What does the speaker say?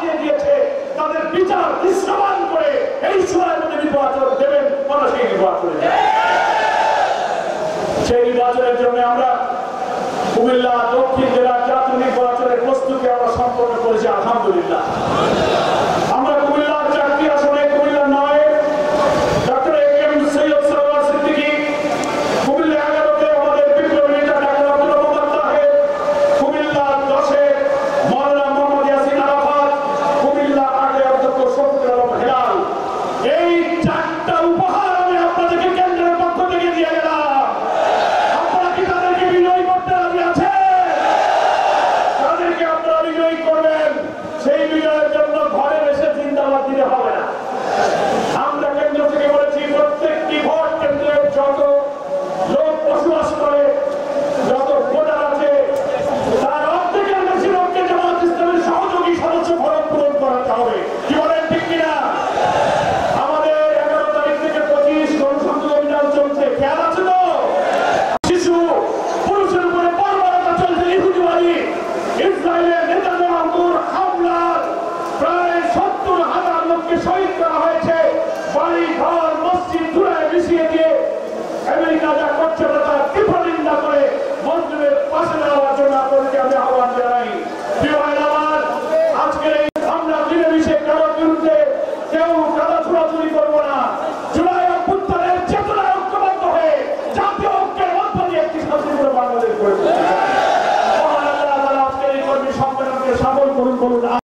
ভাসিয়ে দিয়েছে তাদের বিচার দৃশ্যমান করে এই সময়ের মধ্যে নির্বাচন দেবেন, আমরা সেই নির্বাচনে সেই নির্বাচনের জন্য আমরা কুমিল্লা দক্ষিণ জেলার জাতীয় নির্বাচনের প্রস্তুতি আমরা সম্পন্ন করেছি আলহামদুলিল্লাহ। আমরা কুমিল্লার 4টি আসনে কুমিল্লা 9 ডক্টর এ.কে.এম. সৈয়দ সরওয়ার সিদ্দিকী, কুমিল্লা 11-তে আমাদের বিপ্লবী নেতা ডাক্তার আব্দুল মোহাম্মদ তাহের, কুমিল্লা 10-এ মাওলানা মোহাম্মদ ইয়াসিন আরাফাত, কুমিল্লা 8-এ অধ্যক্ষ শফিকুল আলম হেলাল। এই 4টা উপহার আমি আপনাদেরকে কেন্দ্রের পক্ষ থেকে দিয়ে গেলাম। আপনারা কি তাদেরকে বিজয়ী করতে রাজি আছেন? তাদেরকে আপনারা বিজয়ী করবেন। সেই বিজয়ের জন্য ঘরে বসে জিন্দাবাদ দিতে হবে না। আমরা কেন্দ্র থেকে বলেছি প্রত্যেকটি ভোট কেন্দ্রে যত লোক বসবাস করে, যত ভোটার আছে, তার অর্ধেকের বেশি লোককে জামাত ইসলামের সহযোগী সদস্য ফরম পূরণ করাতে হবে। কি বলেন, ঠিক কিনা? আমাদের 11 তারিখ থেকে 25 গণসংযোগ অভিযান চলছে, খেয়াল আছে তো? শিশু পুরুষের উপরে বর্বরতা চলছে, ইহুদিবাদী ইসরায়েলের নেতানিয়াহুর হামলার প্রায় 70,000 লোককে শহীদ করা হয়েছে। বাড়ি ঘর মসজিদ ধুলায় মিশিয়ে দিয়ে আমেরিকা যা করছে তার তীব্র নিন্দা করে মজলুমের পাশে দাঁড়ানোর জন্য আপনাদেরকে আমি আহ্বান জানাই। প্রিয় ভাই আমার, আজকে আমরা মিলেমিশে কারোর বিরুদ্ধে কেউ কাদা ছোড়াছুড়ি করবো না। জুলাই অভ্যুত্থানের চেতনায় ঐক্যবদ্ধ হয়ে জাতীয় ঐক্যের মধ্য দিয়ে একটি শান্তিপূর্ণ বাংলাদেশ গড়ে তুলতে চাই। মহান আল্লাহ তাআলা আজকের এই কর্মী সম্মেলনকে সফল করুন বলুন।